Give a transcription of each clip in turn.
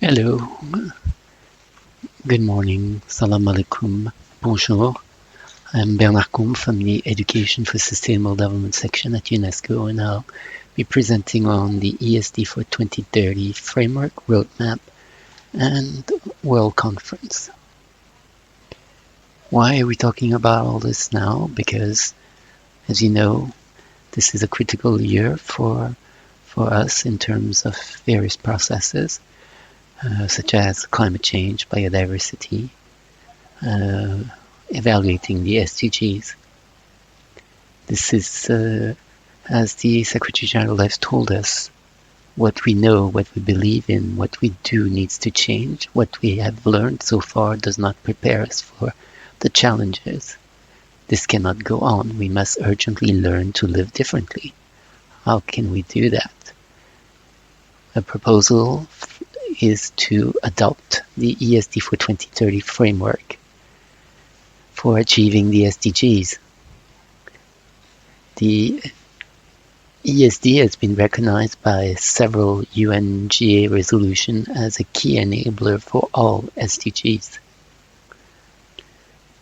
Hello, good morning, salam alaikum, bonjour. I'm Bernard Combe from the Education for Sustainable Development section at UNESCO, and I'll be presenting on the ESD for 2030 Framework, Roadmap, and World Conference. Why are we talking about all this now? Because, as you know, this is a critical year for us in terms of various processes, such as climate change, biodiversity, evaluating the SDGs. This is, as the Secretary General has told us, what we know, what we believe in, what we do needs to change. What we have learned so far does not prepare us for the challenges. This cannot go on. We must urgently learn to live differently. How can we do that? A proposal is to adopt the ESD for 2030 framework for achieving the SDGs. The ESD has been recognized by several UNGA resolutions as a key enabler for all SDGs.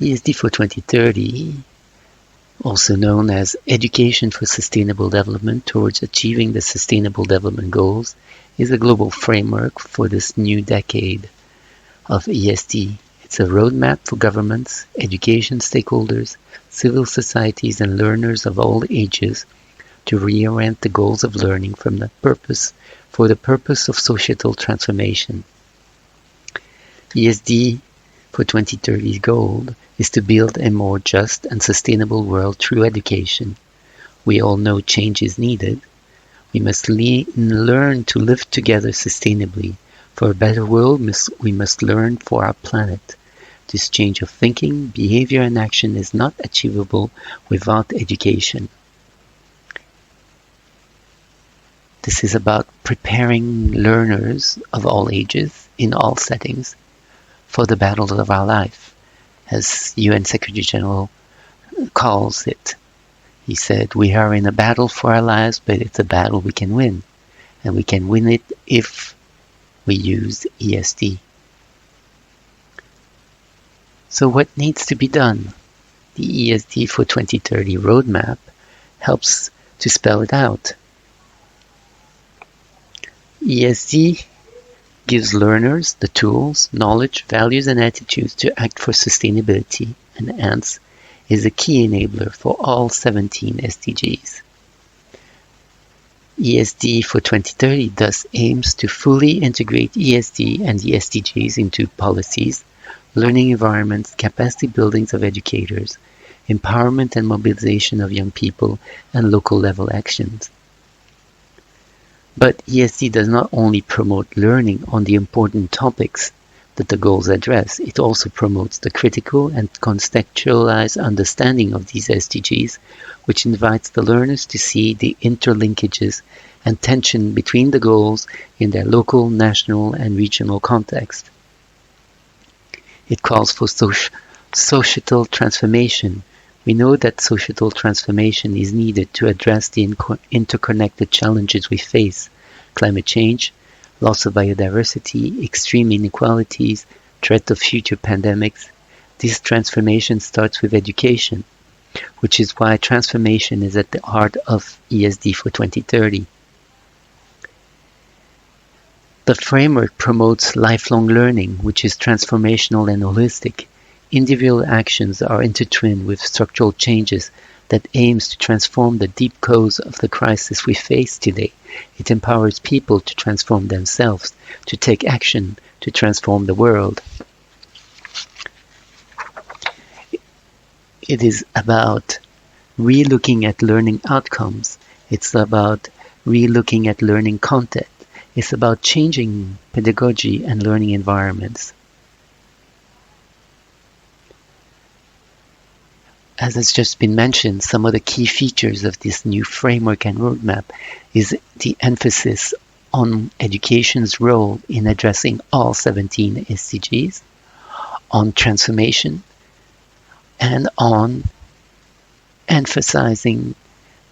ESD for 2030, also known as Education for Sustainable Development towards achieving the Sustainable Development Goals, is a global framework for this new decade of ESD. It's a roadmap for governments, education stakeholders, civil societies, and learners of all ages to reorient the goals of learning for the purpose of societal transformation. ESD for 2030's goal is to build a more just and sustainable world through education. We all know change is needed. We must learn to live together sustainably. For a better world, we must learn for our planet. This change of thinking, behavior, and action is not achievable without education. This is about preparing learners of all ages, in all settings, for the battles of our life, as UN Secretary General calls it. He said, we are in a battle for our lives, but it's a battle we can win. And we can win it if we use ESD. So what needs to be done? The ESD for 2030 roadmap helps to spell it out. ESD gives learners the tools, knowledge, values, and attitudes to act for sustainability, and hence is a key enabler for all 17 SDGs. ESD for 2030 thus aims to fully integrate ESD and the SDGs into policies, learning environments, capacity buildings of educators, empowerment and mobilization of young people, and local level actions. But ESD does not only promote learning on the important topics that the goals address, it also promotes the critical and contextualized understanding of these SDGs, which invites the learners to see the interlinkages and tension between the goals in their local, national, and regional context. It calls for societal transformation. We know that societal transformation is needed to address the interconnected challenges we face: climate change, loss of biodiversity, extreme inequalities, threat of future pandemics. This transformation starts with education, which is why transformation is at the heart of ESD for 2030. The framework promotes lifelong learning, which is transformational and holistic. Individual actions are intertwined with structural changes that aims to transform the deep cause of the crisis we face today. It empowers people to transform themselves, to take action, to transform the world. It is about re-looking at learning outcomes. It's about re-looking at learning content. It's about changing pedagogy and learning environments. As has just been mentioned, some of the key features of this new framework and roadmap is the emphasis on education's role in addressing all 17 SDGs, on transformation, and on emphasizing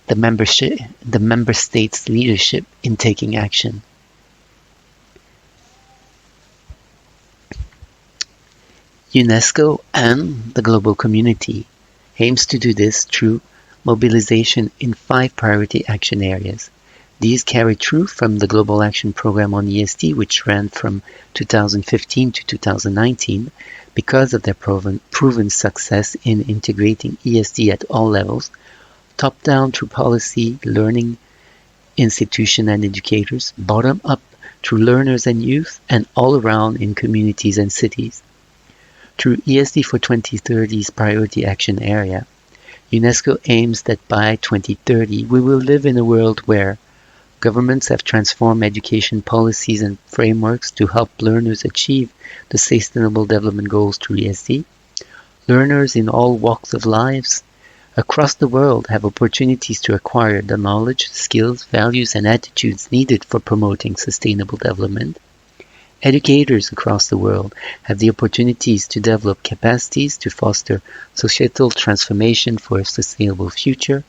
the member states' leadership in taking action. UNESCO and the global community aims to do this through mobilization in 5 priority action areas. These carry through from the Global Action Programme on ESD, which ran from 2015 to 2019 because of their proven success in integrating ESD at all levels, top-down through policy, learning, institution and educators, bottom-up through learners and youth, and all around in communities and cities. Through ESD for 2030's priority action area, UNESCO aims that by 2030 we will live in a world where governments have transformed education policies and frameworks to help learners achieve the Sustainable Development Goals through ESD. Learners in all walks of lives across the world have opportunities to acquire the knowledge, skills, values, and attitudes needed for promoting sustainable development. Educators across the world have the opportunities to develop capacities to foster societal transformation for a sustainable future.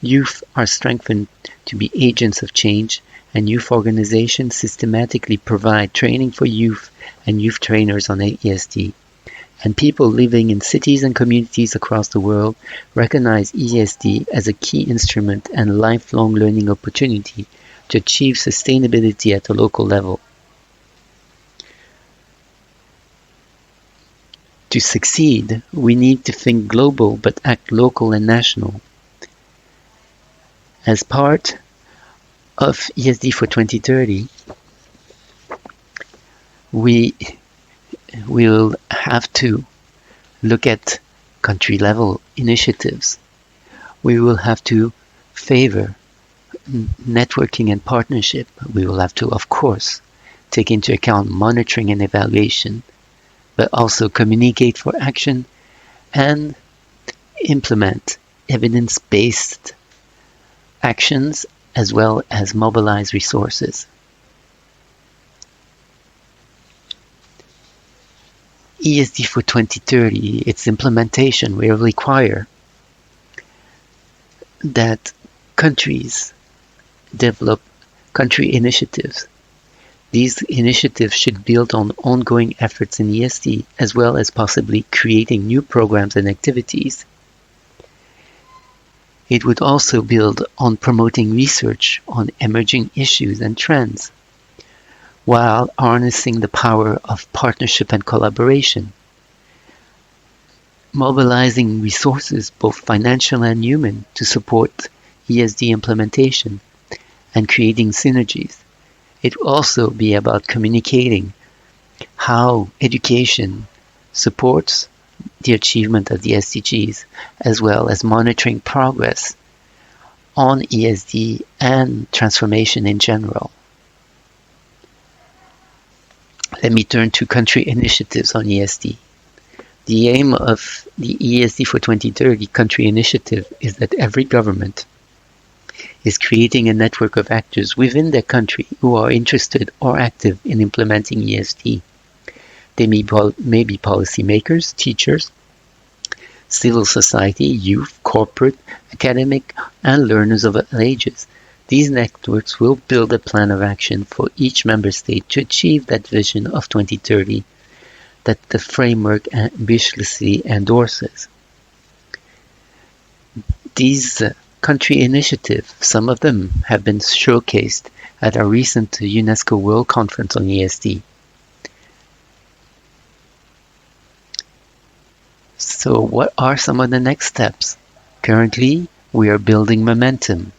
Youth are strengthened to be agents of change, and youth organizations systematically provide training for youth and youth trainers on ESD. And people living in cities and communities across the world recognize ESD as a key instrument and lifelong learning opportunity to achieve sustainability at a local level. To succeed, we need to think global but act local and national. As part of ESD for 2030, we will have to look at country-level initiatives. We will have to favor networking and partnership. We will have to, of course, take into account monitoring and evaluation, but also communicate for action and implement evidence-based actions as well as mobilize resources. ESD for 2030, its implementation will require that countries develop country initiatives. These initiatives should build on ongoing efforts in ESD, as well as possibly creating new programs and activities. It would also build on promoting research on emerging issues and trends, while harnessing the power of partnership and collaboration, mobilizing resources, both financial and human, to support ESD implementation and creating synergies. It will also be about communicating how education supports the achievement of the SDGs, as well as monitoring progress on ESD and transformation in general. Let me turn to country initiatives on ESD. The aim of the ESD for 2030 country initiative is that every government is creating a network of actors within their country who are interested or active in implementing ESD. They may be policymakers, teachers, civil society, youth, corporate, academic, and learners of all ages. These networks will build a plan of action for each member state to achieve that vision of 2030 that the framework ambitiously endorses. These country initiatives, some of them have been showcased at our recent UNESCO World Conference on ESD. So what are some of the next steps? Currently, we are building momentum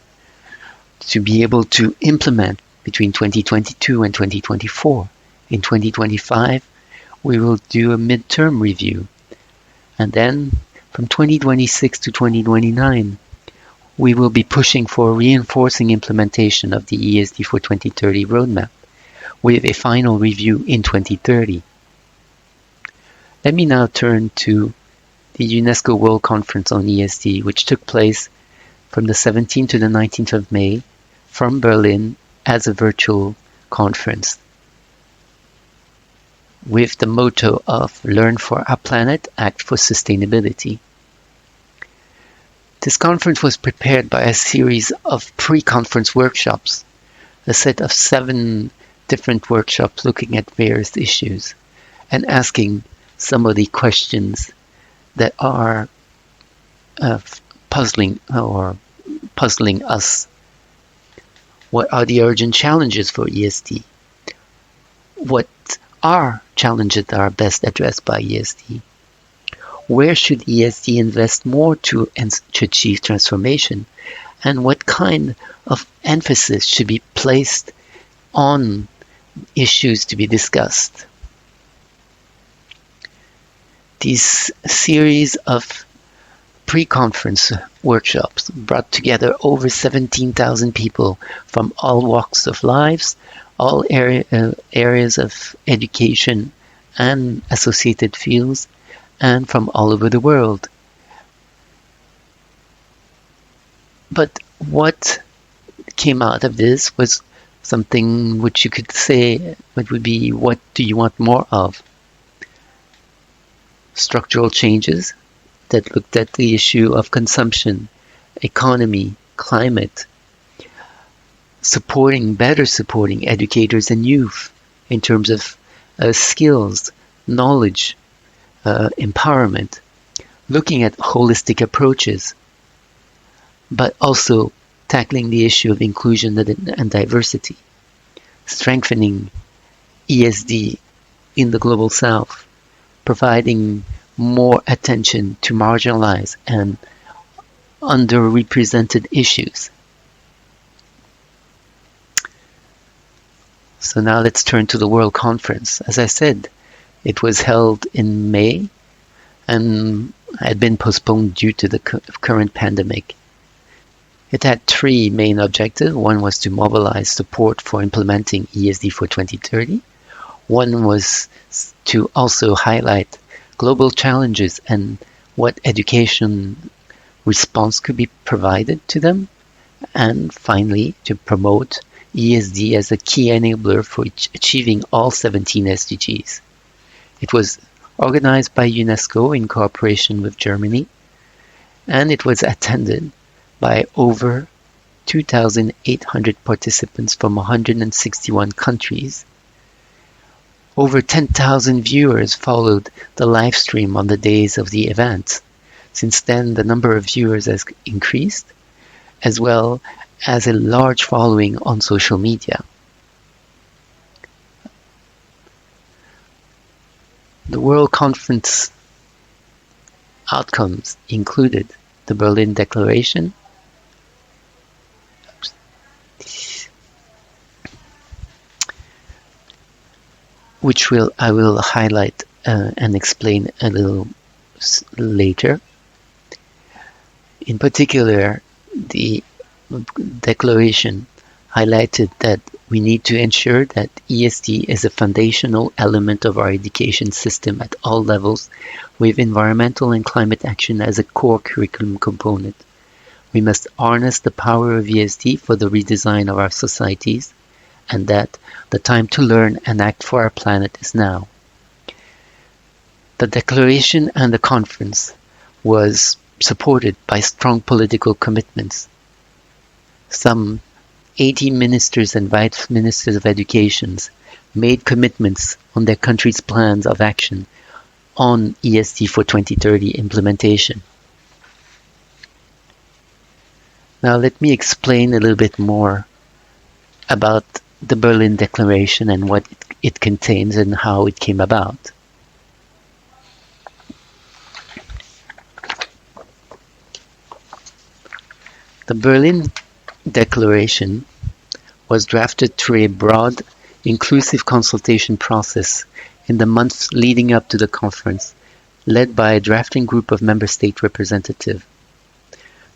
to be able to implement between 2022 and 2024. In 2025, we will do a midterm review. And then from 2026 to 2029, we will be pushing for reinforcing implementation of the ESD for 2030 roadmap with a final review in 2030. Let me now turn to the UNESCO World Conference on ESD, which took place from the 17th to the 19th of May from Berlin as a virtual conference, with the motto of Learn for our planet, act for sustainability. This conference was prepared by a series of pre-conference workshops, a set of 7 different workshops looking at various issues and asking some of the questions that are puzzling us. What are the urgent challenges for ESD? What are challenges that are best addressed by ESD? Where should ESD invest more to achieve transformation? And what kind of emphasis should be placed on issues to be discussed? This series of pre-conference workshops brought together over 17,000 people from all walks of lives, all areas of education and associated fields, and from all over the world. But what came out of this was something which you could say would be, what do you want more of? Structural changes that looked at the issue of consumption, economy, climate, better supporting educators and youth in terms of skills, knowledge, empowerment, looking at holistic approaches, but also tackling the issue of inclusion and diversity, strengthening ESD in the Global South, providing more attention to marginalized and underrepresented issues. So now let's turn to the World Conference. As I said, it was held in May and had been postponed due to the current pandemic. It had three main objectives. One was to mobilize support for implementing ESD for 2030. One was to also highlight global challenges and what education response could be provided to them. And finally, to promote ESD as a key enabler for achieving all 17 SDGs. It was organized by UNESCO in cooperation with Germany, and it was attended by over 2,800 participants from 161 countries. Over 10,000 viewers followed the live stream on the days of the event. Since then, the number of viewers has increased, as well as a large following on social media. The World Conference outcomes included the Berlin Declaration, which I will highlight and explain a little later. In particular, the declaration highlighted that we need to ensure that ESD is a foundational element of our education system at all levels, with environmental and climate action as a core curriculum component. We must harness the power of ESD for the redesign of our societies, and that the time to learn and act for our planet is now. The declaration and the conference was supported by strong political commitments. Some 80 ministers and vice ministers of education made commitments on their country's plans of action on ESD for 2030 implementation. Now let me explain a little bit more about the Berlin Declaration and what it contains and how it came about. The Berlin Declaration was drafted through a broad, inclusive consultation process in the months leading up to the conference, led by a drafting group of member state representatives.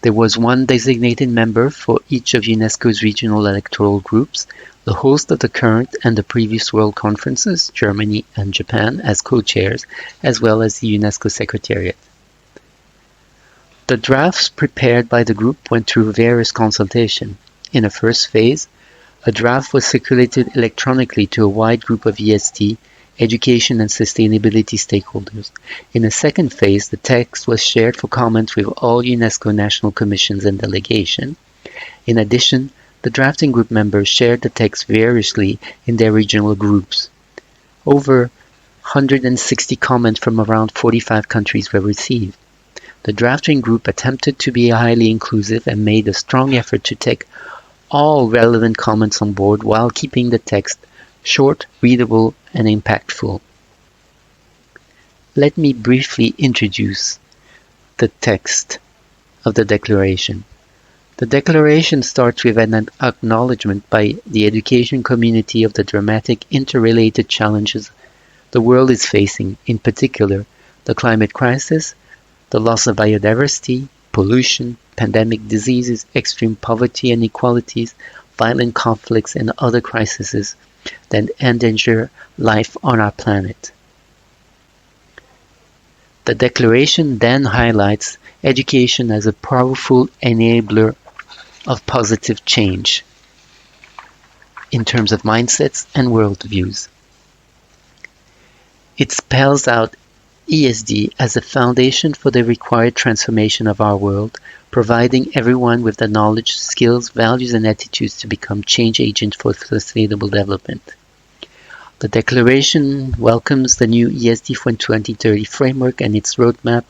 There was one designated member for each of UNESCO's regional electoral groups, the host of the current and the previous World Conferences, Germany and Japan, as co-chairs, as well as the UNESCO Secretariat. The drafts prepared by the group went through various consultations. In a first phase, a draft was circulated electronically to a wide group of ESD, education and sustainability stakeholders. In a second phase, the text was shared for comment with all UNESCO national commissions and delegations. In addition, the drafting group members shared the text variously in their regional groups. Over 160 comments from around 45 countries were received. The drafting group attempted to be highly inclusive and made a strong effort to take all relevant comments on board while keeping the text short, readable, and impactful. Let me briefly introduce the text of the declaration. The declaration starts with an acknowledgement by the education community of the dramatic interrelated challenges the world is facing, in particular the climate crisis, the loss of biodiversity, pollution, pandemic diseases, extreme poverty and inequalities, violent conflicts, and other crises that endanger life on our planet. The declaration then highlights education as a powerful enabler of positive change in terms of mindsets and worldviews. It spells out ESD as a foundation for the required transformation of our world, providing everyone with the knowledge, skills, values, and attitudes to become change agents for sustainable development. The declaration welcomes the new ESD for 2030 framework and its roadmap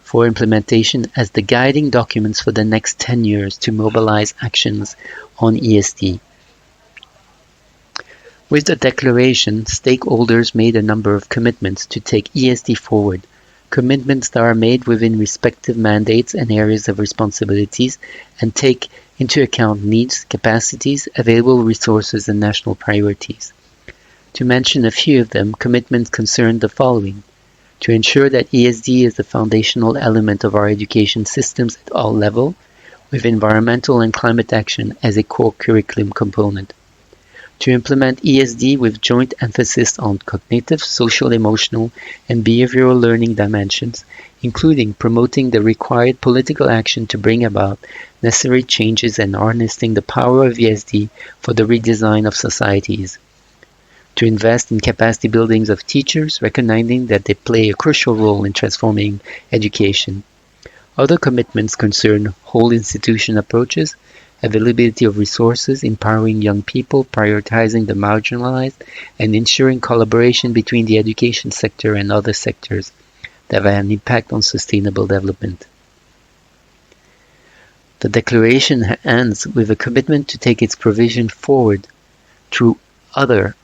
for implementation as the guiding documents for the next 10 years to mobilize actions on ESD. With the declaration, stakeholders made a number of commitments to take ESD forward, commitments that are made within respective mandates and areas of responsibilities and take into account needs, capacities, available resources, and national priorities. To mention a few of them, commitments concern the following: to ensure that ESD is the foundational element of our education systems at all levels, with environmental and climate action as a core curriculum component. To implement ESD with joint emphasis on cognitive, social, emotional, and behavioral learning dimensions, including promoting the required political action to bring about necessary changes and harnessing the power of ESD for the redesign of societies. To invest in capacity buildings of teachers, recognizing that they play a crucial role in transforming education. Other commitments concern whole institution approaches, availability of resources, empowering young people, prioritizing the marginalized, and ensuring collaboration between the education sector and other sectors that have an impact on sustainable development. The declaration ends with a commitment to take its provision forward through other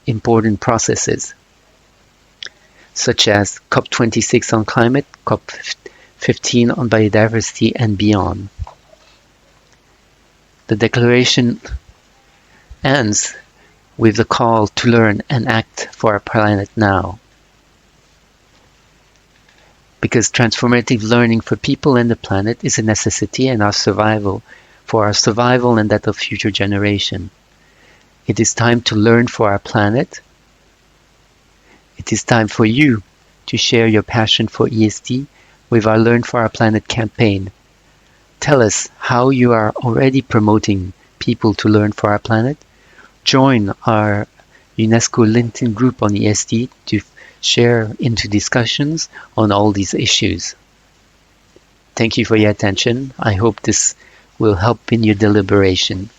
important processes, such as COP26 on climate, COP15 on biodiversity, and beyond. The declaration ends with the call to learn and act for our planet now. Because transformative learning for people and the planet is a necessity and for our survival and that of future generations. It is time to learn for our planet. It is time for you to share your passion for ESD with our Learn for Our Planet campaign. Tell us how you are already promoting people to learn for our planet. Join our UNESCO LinkedIn group on ESD to share into discussions on all these issues. Thank you for your attention. I hope this will help in your deliberation.